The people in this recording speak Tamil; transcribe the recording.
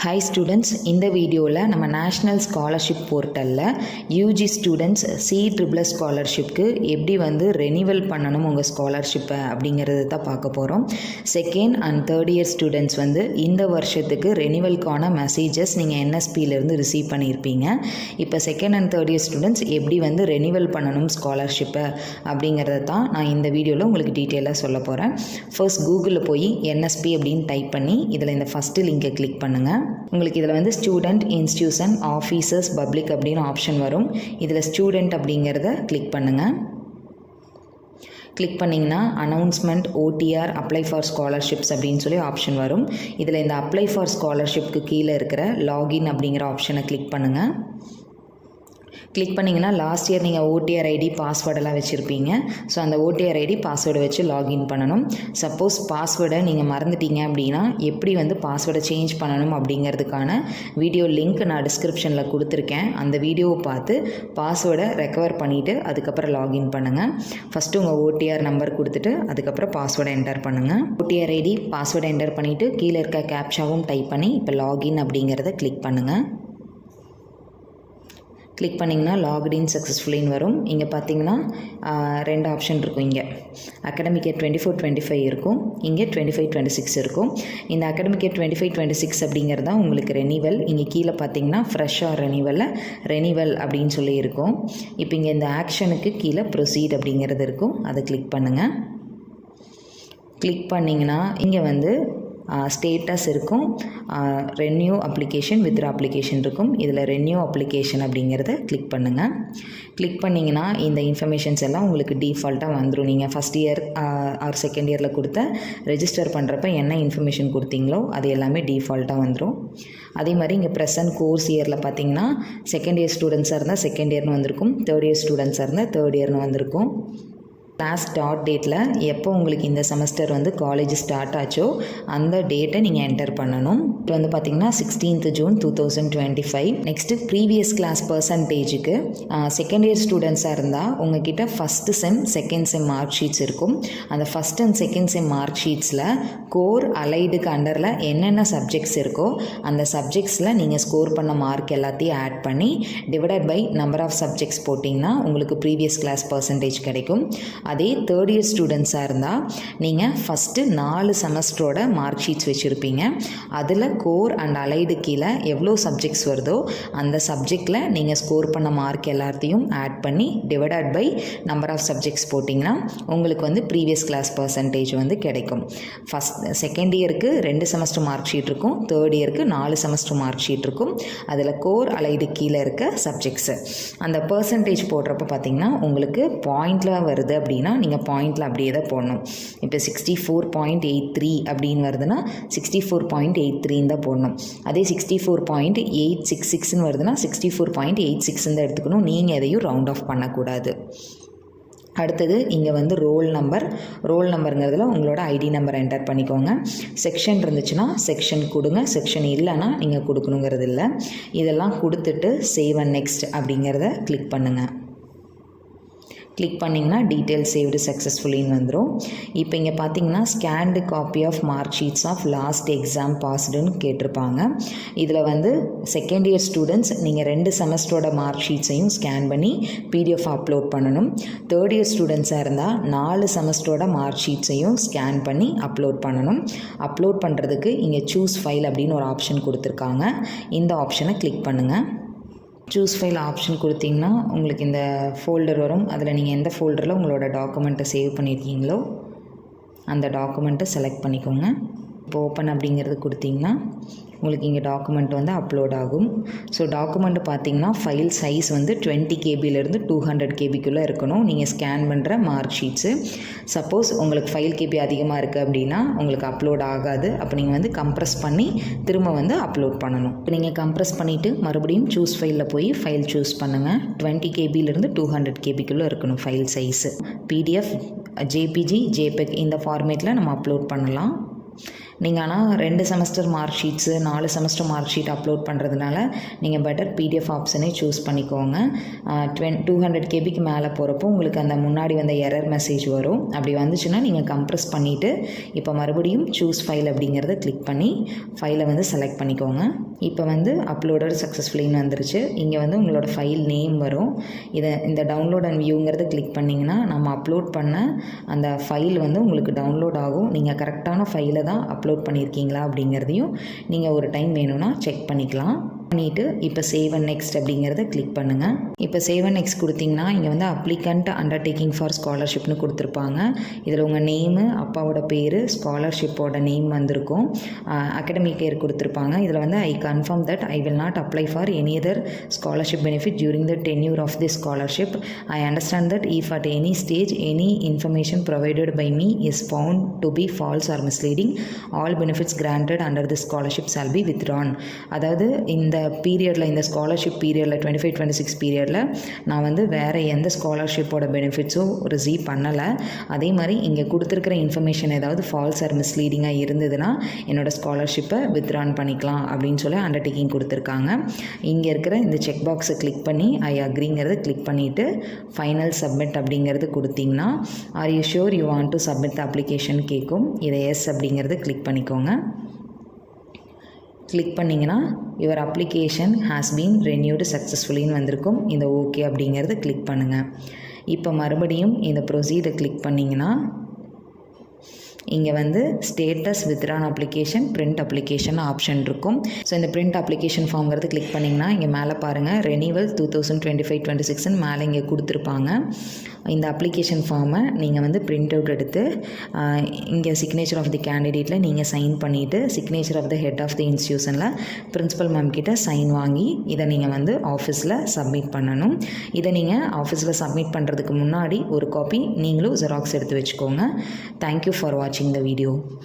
ஹாய் ஸ்டூடெண்ட்ஸ், இந்த வீடியோவில் நம்ம நேஷ்னல் ஸ்காலர்ஷிப் போர்ட்டலில் யூஜி ஸ்டூடெண்ட்ஸ் CEEE ஸ்காலர்ஷிப்க்கு எப்படி ரெனிவல் பண்ணணும் உங்கள் ஸ்காலர்ஷிப்பை அப்படிங்கிறது தான் பார்க்க போகிறோம். Second and third year students இந்த வருஷத்துக்கு ரெனிவல்கான மெசேஜஸ் நீங்கள் NSPலேருந்து ரிசீவ் பண்ணியிருப்பீங்க. இப்போ second and third year students எப்படி ரெனிவல் பண்ணணும் ஸ்காலர்ஷிப்பை அப்படிங்கிறத தான் நான் இந்த வீடியோவில் உங்களுக்கு டீட்டெயிலாக சொல்ல போகிறேன். ஃபர்ஸ்ட் கூகுளில் போய் NSP அப்படின்னு டைப் பண்ணி இதில் இந்த ஃபஸ்ட்டு லிங்கை கிளிக் பண்ணுங்கள். உங்களுக்கு இதில் ஸ்டூடெண்ட், இன்ஸ்டியூஷன், ஆஃபீஸர்ஸ், பப்ளிக் அப்படின்னு ஆப்ஷன் வரும். இதில் ஸ்டூடெண்ட் அப்படிங்கிறத கிளிக் பண்ணுங்கள். கிளிக் பண்ணிங்கன்னா announcement, OTR, apply for scholarships அப்படின்னு சொல்லி ஆப்ஷன் வரும். இதில் இந்த அப்ளை ஃபார் ஸ்காலர்ஷிப்க்கு கீழே இருக்கிற லாகின் அப்படிங்கிற ஆப்ஷனை கிளிக் பண்ணுங்கள். கிளிக் பண்ணிங்கன்னா லாஸ்ட் இயர் நீங்கள் OTR ID பாஸ்வேர்டெல்லாம் வச்சுருப்பீங்க. ஸோ அந்த OTR ID பாஸ்வேர்டை வச்சு லாகின் பண்ணணும். சப்போஸ் பாஸ்வேர்டை நீங்கள் மறந்துட்டீங்க அப்படின்னா எப்படி பாஸ்வேர்டை சேஞ்ச் பண்ணணும் அப்படிங்கிறதுக்கான வீடியோ லிங்க் நான் டிஸ்கிரிப்ஷனில் கொடுத்துருக்கேன். அந்த வீடியோவை பார்த்து பாஸ்வேர்டை ரெக்கவர் பண்ணிவிட்டு அதுக்கப்புறம் லாகின் பண்ணுங்கள். ஃபஸ்ட்டு உங்கள் OTR நம்பர் கொடுத்துட்டு அதுக்கப்புறம் பாஸ்வேர்டை என்டர் பண்ணுங்கள். OTR ID பாஸ்வேர்டை என்டர் பண்ணிவிட்டு கீழே இருக்க கேப்ஷாவும் டைப் பண்ணி இப்போ லாகின் அப்படிங்கிறத கிளிக் பண்ணுங்கள். கிளிக் பண்ணிங்கன்னா லாக்இன் சக்ஸஸ்ஃபுல்லின்னு வரும். இங்கே பார்த்தீங்கன்னா ரெண்டு ஆப்ஷன் இருக்கும். இங்கே அகாடமிக் இயர் 24-25 இருக்கும், இங்கே 25-26 இருக்கும். இந்த அகாடமிக் இயர் 25-26 அப்படிங்கிறது தான் உங்களுக்கு ரெனிவல். இங்கே கீழே பார்த்தீங்கன்னா ஃப்ரெஷ்ஷாக ரெனிவல் அப்படின்னு சொல்லி இருக்கும். இப்போ இங்கே இந்த ஆக்ஷனுக்கு கீழே ப்ரொசீட் அப்படிங்கிறது இருக்கும், அதை கிளிக் பண்ணுங்கள். கிளிக் பண்ணிங்கன்னா இங்கே ஸ்டேட்டஸ் இருக்கும், ரெனியூ அப்ளிகேஷன், வித்ரா அப்ளிகேஷன் இருக்கும். இதில் ரெனியூ அப்ளிகேஷன் அப்படிங்கிறத கிளிக் பண்ணுங்கள். கிளிக் பண்ணிங்கன்னா இந்த இன்ஃபர்மேஷன்ஸ் எல்லாம் உங்களுக்கு டிஃபால்ட்டாக வந்துடும். நீங்கள் ஃபஸ்ட் இயர் ஆர் செகண்ட் இயரில் கொடுத்த ரெஜிஸ்டர் பண்ணுறப்ப என்ன இன்ஃபர்மேஷன் கொடுத்தீங்களோ அது எல்லாமே டிஃபால்ட்டாக வந்துடும். அதே மாதிரி இங்கே ப்ரெசன்ட் கோர்ஸ் இயரில் பார்த்தீங்கன்னா செகண்ட் இயர் ஸ்டூடெண்ட்ஸாக இருந்தால் செகண்ட் இயர்னு வந்திருக்கும், தேர்ட் இயர் ஸ்டூடெண்ட்ஸாக இருந்தால் தேர்ட் இயர்னு வந்திருக்கும். கிளாஸ் ஸ்டார்ட் டேட்டில் எப்போ உங்களுக்கு இந்த செமஸ்டர் காலேஜ் ஸ்டார்ட் ஆச்சோ அந்த டேட்டை நீங்கள் என்டர் பண்ணணும். இப்போ பார்த்தீங்கன்னா 16th June 2025. Next previous class பர்சன்டேஜுக்கு செகண்ட் இயர் ஸ்டூடெண்ட்ஸாக இருந்தால் உங்ககிட்ட first sem, second sem mark sheets இருக்கும். அந்த first and second sem mark ஷீட்ஸில் கோர், அலைடுக்கு அண்டரில் என்னென்ன சப்ஜெக்ட்ஸ் இருக்கோ அந்த சப்ஜெக்ட்ஸில் நீங்கள் ஸ்கோர் பண்ண மார்க் எல்லாத்தையும் ஆட் பண்ணி divided by number of subjects போட்டிங்கன்னா உங்களுக்கு ப்ரீவியஸ் கிளாஸ் பர்சன்டேஜ் கிடைக்கும். அதே தேர்ட் இயர் ஸ்டூடெண்ட்ஸாக இருந்தால் நீங்கள் ஃபஸ்ட்டு 4 செமஸ்டரோட மார்க் ஷீட்ஸ் வச்சுருப்பீங்க. அதில் கோர் அண்ட் அலைடு கீழே எவ்வளோ சப்ஜெக்ட்ஸ் வருதோ அந்த சப்ஜெக்டில் நீங்கள் ஸ்கோர் பண்ண மார்க் எல்லாத்தையும் ஆட் பண்ணி divided by number of subjects போட்டிங்கன்னா உங்களுக்கு ப்ரீவியஸ் கிளாஸ் பர்சன்டேஜ் கிடைக்கும். செகண்ட் இயருக்கு 2 செமஸ்டர் மார்க் ஷீட் இருக்கும், தேர்ட் இயருக்கு 4 செமஸ்டர் மார்க் ஷீட் இருக்கும். அதில் கோர், அலைடு கீழே இருக்க சப்ஜெக்ட்ஸு அந்த பர்சன்டேஜ் போடுறப்ப பார்த்தீங்கன்னா உங்களுக்கு பாயிண்டில் வருது அப்படின்னா நீங்கள் பாயிண்டில் அப்படியே தான் போடணும். இப்போ 64.83 அப்படின்னு வருதுன்னா 64.83 தான் போடணும். அதே 64.866 வருதுன்னா 64.86 தான் எடுத்துக்கணும். நீங்கள் எதையும் ரவுண்ட் ஆஃப் பண்ணக்கூடாது. அடுத்தது இங்கே ரோல் நம்பருங்கிறதுல உங்களோட ID நம்பர் என்டர் பண்ணிக்கோங்க. செக்ஷன் இருந்துச்சுன்னா செக்ஷன் கொடுங்க, செக்ஷன் இல்லைன்னா நீங்கள் கொடுக்கணுங்கிறது இல்லை. இதெல்லாம் கொடுத்துட்டு சேவ் அண்ட் நெக்ஸ்ட் அப்படிங்கிறத கிளிக் பண்ணுங்கள். கிளிக் பண்ணிங்கன்னா டீட்டெயில் சேவ்டு சக்ஸஸ்ஃபுல்லின்னு வந்துடும். இப்போ இங்கே பார்த்தீங்கன்னா scanned copy of mark sheets of last exam பாஸ்டுன்னு கேட்டிருப்பாங்க. இதில் செகண்ட் இயர் ஸ்டூடெண்ட்ஸ் நீங்கள் 2 செமஸ்டரோட மார்க் ஷீட்ஸையும் ஸ்கேன் பண்ணி PDF அப்லோட் பண்ணணும். தேர்ட் இயர் ஸ்டூடெண்ட்ஸாக இருந்தால் 4 செமஸ்டரோட மார்க் ஷீட்ஸையும் ஸ்கேன் பண்ணி அப்லோட் பண்ணணும். அப்லோட் பண்ணுறதுக்கு இங்கே சூஸ் ஃபைல் அப்படின்னு ஒரு ஆப்ஷன் கொடுத்துருக்காங்க. இந்த ஆப்ஷனை கிளிக் பண்ணுங்கள். சூஸ் ஃபைல் ஆப்ஷன் கொடுத்தீங்கன்னா உங்களுக்கு இந்த ஃபோல்டர் வரும். அதில் நீங்கள் எந்த ஃபோல்டரில் உங்களோட டாக்குமெண்ட்டை சேவ் பண்ணியிருக்கீங்களோ அந்த டாக்குமெண்ட்டை செலக்ட் பண்ணிக்கோங்க. இப்போ ஓப்பன் அப்படிங்கிறது கொடுத்தீங்கன்னா உங்களுக்கு இங்கே டாக்குமெண்ட் அப்லோட் ஆகும். ஸோ டாக்குமெண்ட் பார்த்தீங்கன்னா ஃபைல் சைஸ் 20 KBலேருந்து 200 KBக்குள்ளே இருக்கணும் நீங்கள் ஸ்கேன் பண்ணுற மார்க் ஷீட்ஸு. சப்போஸ் உங்களுக்கு 5 KB அதிகமாக இருக்குது அப்படின்னா உங்களுக்கு அப்லோட் ஆகாது. அப்போ நீங்கள் கம்ப்ரெஸ் பண்ணி திரும்ப அப்லோட் பண்ணணும். இப்போ நீங்கள் கம்ப்ரெஸ் பண்ணிவிட்டு மறுபடியும் சூஸ் ஃபைலில் போய் ஃபைல் சூஸ் பண்ணுங்கள். 20 KBலேருந்து 200 KBக்குள்ளே இருக்கணும் file size. PDF, JPG, JPEG இந்த ஃபார்மேட்டில் நம்ம அப்லோட் பண்ணலாம். நீங்கள் ஆனால் 2 semester mark sheets 4 semester mark sheet upload பண்ணுறதுனால நீங்கள் பெட்டர் பிடிஎஃப் ஆப்ஷனே சூஸ் பண்ணிக்கோங்க. 200 கேபிக்கு மேலே போகிறப்போ உங்களுக்கு அந்த முன்னாடி வந்த எரர் மெசேஜ் வரும். அப்படி வந்துச்சுன்னா நீங்கள் கம்ப்ரெஸ் பண்ணிவிட்டு இப்போ மறுபடியும் சூஸ் ஃபைல் அப்படிங்கிறத கிளிக் பண்ணி ஃபைலை வந்து செலக்ட் பண்ணிக்கோங்க. இப்போ வந்து அப்லோடட் சக்ஸஸ்ஃபுல்லின்னு வந்துருச்சு. இங்கே வந்து உங்களோட ஃபைல் நேம் வரும். இந்த டவுன்லோட் அண்ட் வியூங்கிறத கிளிக் பண்ணிங்கன்னா நம்ம அப்லோட் பண்ண அந்த ஃபைல் வந்து உங்களுக்கு டவுன்லோட் ஆகும். நீங்கள் கரெக்டான ஃபைலை தான் அப்லோட் பண்ணியிருக்கீங்களா அப்படிங்கிறதையும் நீங்கள் ஒரு டைம் வேணும்னா செக் பண்ணிக்கலாம். பண்ணிவிட்டு இப்போ சேவ் அண்ட் நெக்ஸ்ட் அப்படிங்கிறத கிளிக் பண்ணுங்கள். இப்போ சேவ் அண்ட் நெக்ஸ்ட் கொடுத்திங்கன்னா இங்கே வந்து அப்ளிகண்ட் அண்டர்டேக்கிங் ஃபார் ஸ்காலர்ஷிப்னு கொடுத்துருப்பாங்க. இதில் உங்கள் நேமு, அப்பாவோட பேர், ஸ்காலர்ஷிப்போட நேம் வந்திருக்கும், அகடமிக் இயர் கொடுத்துருப்பாங்க. இதில் வந்து I confirm that I will not apply for any other scholarship benefit during the tenure of the scholarship. I understand that if at any stage any information provided by me is found to be false or misleading all benefits granted under the scholarship shall be withdrawn. அதாவது இந்த பீரியடில், இந்த ஸ்காலர்ஷிப் பீரியடில் 25-26 பீரியடில் நான் வந்து வேறு எந்த ஸ்காலர்ஷிப்போட பெனிஃபிட்ஸும் ரிசீவ் பண்ணலை. அதே மாதிரி இங்கே கொடுத்துருக்கிற இன்ஃபர்மேஷன் ஏதாவது ஃபால்ஸ் ஆர் மிஸ்லீடிங்காக இருந்ததுன்னா என்னோடய ஸ்காலர்ஷிப்பை வித்ட்ரான் பண்ணிக்கலாம் அப்படின்னு சொல்லி அண்டர்டேக்கிங் கொடுத்துருக்காங்க. இங்கே இருக்கிற இந்த செக் பாக்ஸை கிளிக் பண்ணி ஐ அக்ரிங்கிறத கிளிக் பண்ணிவிட்டு ஃபைனல் சப்மிட் அப்படிங்கிறது கொடுத்திங்கன்னா are you sure you want to submit the application கேட்கும். இதை எஸ் அப்படிங்கிறது கிளிக் பண்ணிக்கோங்க. கிளிக் பண்ணிங்கன்னா your application has been renewed சக்ஸஸ்ஃபுல்லின்னு வந்திருக்கும். இந்த ஓகே அப்படிங்கிறது கிளிக் பண்ணுங்கள். இப்போ மறுபடியும் இந்த ப்ரொசீடை கிளிக் பண்ணிங்கன்னா இங்கே வந்து status withdrawn application, print application option இருக்கும். ஸோ இந்த பிரிண்ட் அப்ளிகேஷன் ஃபார்ம்ங்கிறது கிளிக் பண்ணிங்கன்னா இங்கே மேலே பாருங்கள் ரெனிவல் 2025-26ன்னு மேலே இங்கே கொடுத்துருப்பாங்க. இந்த அப்ளிகேஷன் ஃபார்மை நீங்கள் வந்து பிரிண்ட் அவுட் எடுத்து இங்கே சிக்னேச்சர் ஆஃப் தி கேண்டிடேட்டில் நீங்கள் சைன் பண்ணிவிட்டு signature of the head of the இன்ஸ்டியூஷனில் பிரின்சிபல் மேம் கிட்ட சைன் வாங்கி இதை நீங்கள் வந்து ஆஃபீஸில் சப்மிட் பண்ணணும். இதை நீங்கள் ஆஃபீஸில் சப்மிட் பண்ணுறதுக்கு முன்னாடி ஒரு காப்பி நீங்களும் ஜெராக்ஸ் எடுத்து வச்சுக்கோங்க. தேங்க்யூ ஃபார் வாட்சிங் the video.